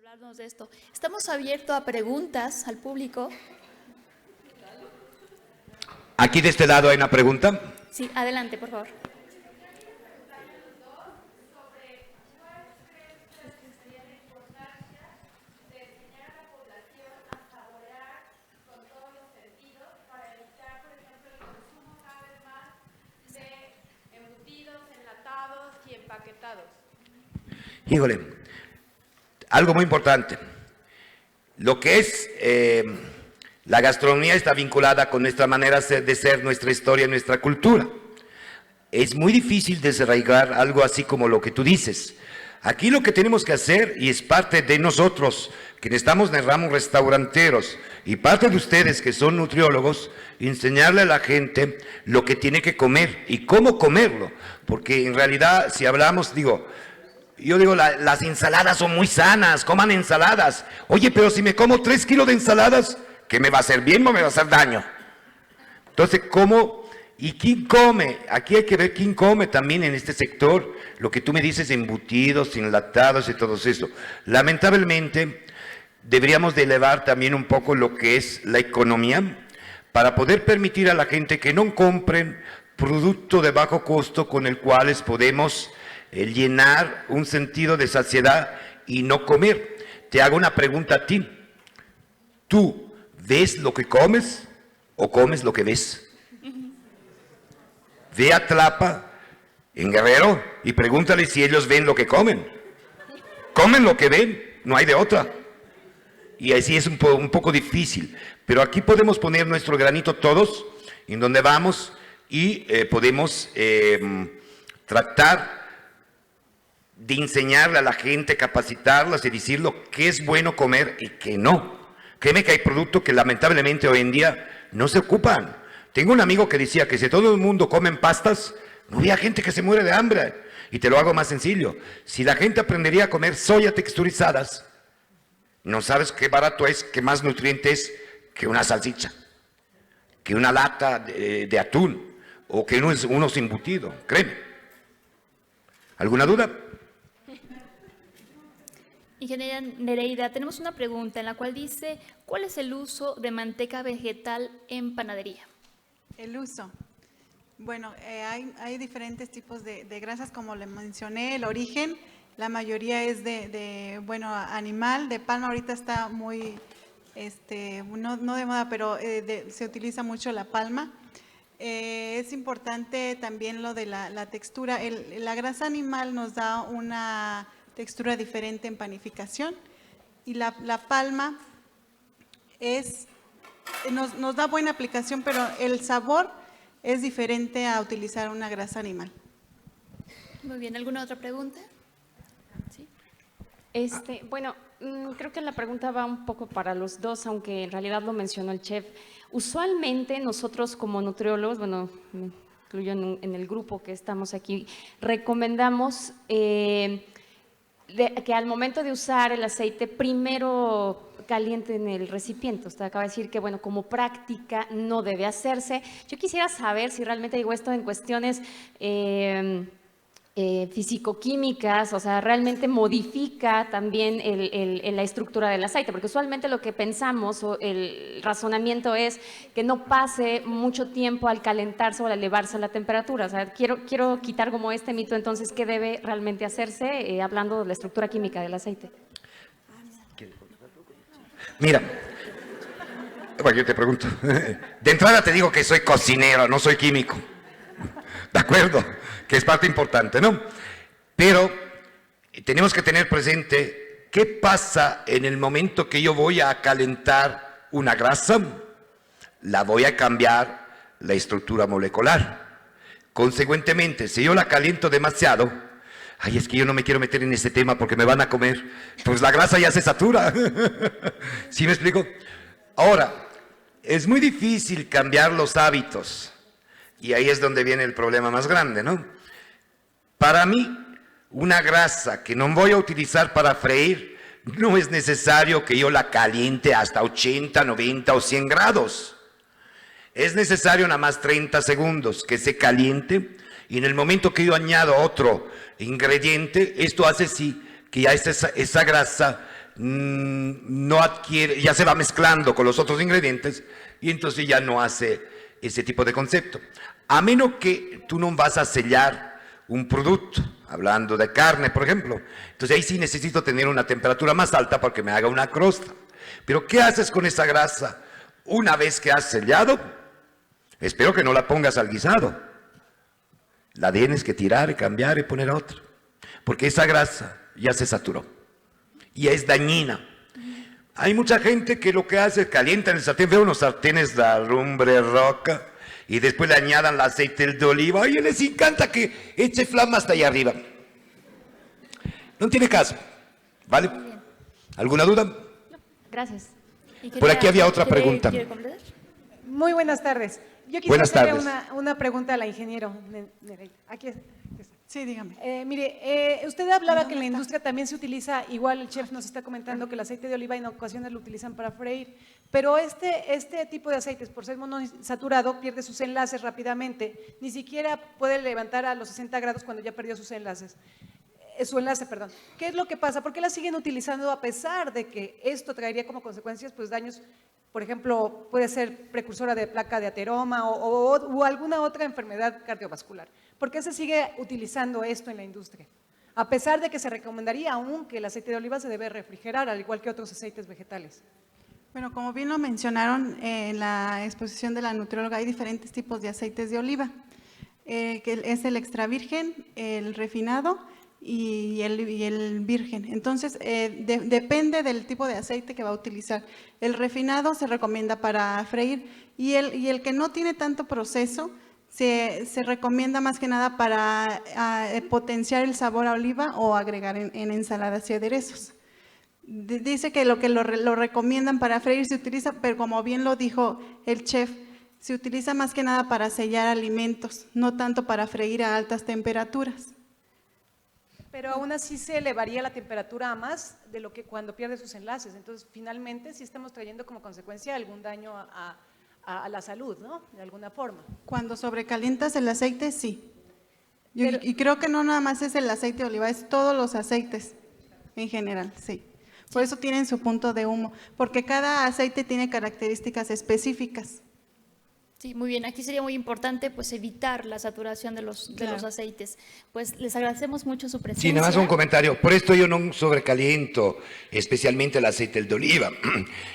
hablarnos de esto. Estamos abiertos a preguntas al público. Aquí de este lado hay una pregunta. Sí, adelante, por favor. Híjole, algo muy importante. Lo que es la gastronomía está vinculada con nuestra manera de ser, nuestra historia, nuestra cultura. Es muy difícil desarraigar algo así como lo que tú dices. Aquí lo que tenemos que hacer, y es parte de nosotros, que estamos en el ramo restauranteros, y parte de ustedes que son nutriólogos, enseñarle a la gente lo que tiene que comer y cómo comerlo. Porque en realidad, si hablamos, yo digo, las ensaladas son muy sanas, coman ensaladas. Oye, pero si me como 3 kilos de ensaladas, ¿qué me va a hacer bien o me va a hacer daño? Entonces, ¿cómo? ¿Y quién come? Aquí hay que ver quién come también en este sector. Lo que tú me dices, embutidos, enlatados y todo eso. Lamentablemente, deberíamos de elevar también un poco lo que es la economía para poder permitir a la gente que no compren producto de bajo costo con el cual podemos llenar un sentido de saciedad y no comer. Te hago una pregunta a ti. ¿Tú ves lo que comes o comes lo que ves? Ve a Tlapa, en Guerrero, y pregúntale si ellos ven lo que comen. Comen lo que ven, no hay de otra. Y así es un poco difícil. Pero aquí podemos poner nuestro granito todos, en donde vamos, y podemos tratar de enseñarle a la gente, capacitarlas y decirle qué es bueno comer y qué no. Créeme que hay productos que lamentablemente hoy en día no se ocupan. Tengo un amigo que decía que si todo el mundo come pastas, no había gente que se muere de hambre. Y te lo hago más sencillo. Si la gente aprendería a comer soya texturizadas, no sabes qué barato es, qué más nutriente es que una salchicha, que una lata de atún o que unos embutidos. Créeme. ¿Alguna duda? Ingeniera Nereida, tenemos una pregunta en la cual dice, ¿cuál es el uso de manteca vegetal en panadería? El uso. Bueno, hay diferentes tipos de grasas, como le mencioné, el origen, la mayoría es bueno, animal, de palma, ahorita está muy, no de moda, pero se utiliza mucho la palma. Es importante también lo de la textura. La grasa animal nos da una textura diferente en panificación y la palma nos da buena aplicación, pero el sabor es diferente a utilizar una grasa animal. Muy bien, ¿alguna otra pregunta? ¿Sí? Bueno, creo que la pregunta va un poco para los dos, aunque en realidad lo mencionó el chef. Usualmente nosotros como nutriólogos, bueno, me incluyo en el grupo que estamos aquí, recomendamos que al momento de usar el aceite, primero caliente en el recipiente. Usted acaba de decir que, bueno, como práctica no debe hacerse. Yo quisiera saber si realmente digo esto en cuestiones fisicoquímicas, o sea, realmente modifica también la estructura del aceite, porque usualmente lo que pensamos o el razonamiento es que no pase mucho tiempo al calentarse o al elevarse la temperatura. O sea, quiero quitar como este mito, entonces, ¿qué debe realmente hacerse hablando de la estructura química del aceite? Mira, bueno, yo te pregunto, de entrada te digo que soy cocinero, no soy químico, ¿de acuerdo? Que es parte importante, ¿no? Pero tenemos que tener presente qué pasa en el momento que yo voy a calentar una grasa, la voy a cambiar la estructura molecular. Consecuentemente, si yo la caliento demasiado, ay, es que yo no me quiero meter en este tema porque me van a comer, pues la grasa ya se satura. ¿Sí me explico? Ahora, es muy difícil cambiar los hábitos y ahí es donde viene el problema más grande, ¿no? Para mí, una grasa que no voy a utilizar para freír, no es necesario que yo la caliente hasta 80, 90 o 100 grados. Es necesario nada más 30 segundos que se caliente y en el momento que yo añado otro ingrediente, esto hace sí que ya esa grasa no adquiere, ya se va mezclando con los otros ingredientes y entonces ya no hace ese tipo de concepto. A menos que tú no vas a sellar un producto, hablando de carne, por ejemplo. Entonces ahí sí necesito tener una temperatura más alta para que me haga una crosta. Pero ¿qué haces con esa grasa? Una vez que has sellado, espero que no la pongas al guisado. La tienes que tirar, cambiar y poner otra. Porque esa grasa ya se saturó y es dañina. Hay mucha gente que lo que hace es calienta en el sartén, veo unos sartenes de alumbre roca y después le añadan el aceite de oliva. Oye, les encanta que eche flama hasta allá arriba. No tiene caso, ¿vale? ¿Alguna duda? Gracias. Y Por aquí había otra ¿quiere- pregunta. quiere completar? Muy buenas tardes. Yo quisiera Buenas hacerle tardes. una pregunta a la ingeniero. Nereida. Aquí está. Sí, dígame. Mire, usted hablaba que en la industria también se utiliza, igual el chef nos está comentando que el aceite de oliva en ocasiones lo utilizan para freír, pero este tipo de aceites, por ser monoinsaturado, pierde sus enlaces rápidamente, ni siquiera puede levantar a los 60 grados cuando ya perdió sus enlaces. Su enlace, perdón. ¿Qué es lo que pasa? ¿Por qué la siguen utilizando a pesar de que esto traería como consecuencias pues daños? Por ejemplo, puede ser precursora de placa de ateroma o alguna otra enfermedad cardiovascular. ¿Por qué se sigue utilizando esto en la industria? A pesar de que se recomendaría aún que el aceite de oliva se debe refrigerar, al igual que otros aceites vegetales. Bueno, como bien lo mencionaron en la exposición de la nutrióloga, hay diferentes tipos de aceites de oliva, que es el extra virgen, el refinado y el virgen. Entonces, depende del tipo de aceite que va a utilizar. El refinado se recomienda para freír y el que no tiene tanto proceso se recomienda más que nada para potenciar el sabor a oliva o agregar en ensaladas y aderezos. Dice que lo recomiendan para freír se utiliza, pero como bien lo dijo el chef, se utiliza más que nada para sellar alimentos, no tanto para freír a altas temperaturas. Pero aún así se elevaría la temperatura a más de lo que cuando pierde sus enlaces. Entonces, finalmente, sí estamos trayendo como consecuencia algún daño a la salud, ¿no? De alguna forma. Cuando sobrecalientas el aceite, sí. Y creo que no nada más es el aceite de oliva, es todos los aceites en general, sí. Por eso tienen su punto de humo, porque cada aceite tiene características específicas. Sí, muy bien. Aquí sería muy importante pues evitar la saturación de los aceites. Pues les agradecemos mucho su presencia. Sí, nada más un comentario. Por esto yo no sobrecaliento especialmente el aceite de oliva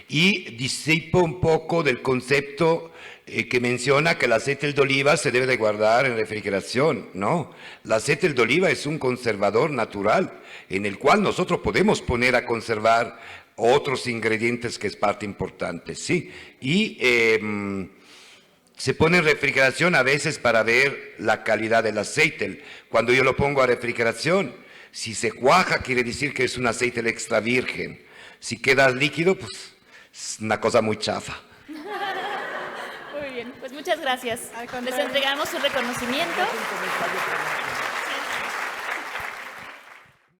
y disipo un poco del concepto que menciona que el aceite de oliva se debe de guardar en refrigeración. No, el aceite de oliva es un conservador natural en el cual nosotros podemos poner a conservar otros ingredientes que es parte importante, sí. Y se pone en refrigeración a veces para ver la calidad del aceite. Cuando yo lo pongo a refrigeración, si se cuaja quiere decir que es un aceite extra virgen. Si queda líquido, pues es una cosa muy chafa. Muy bien, pues muchas gracias. Al Les contrario. entregamos su reconocimiento.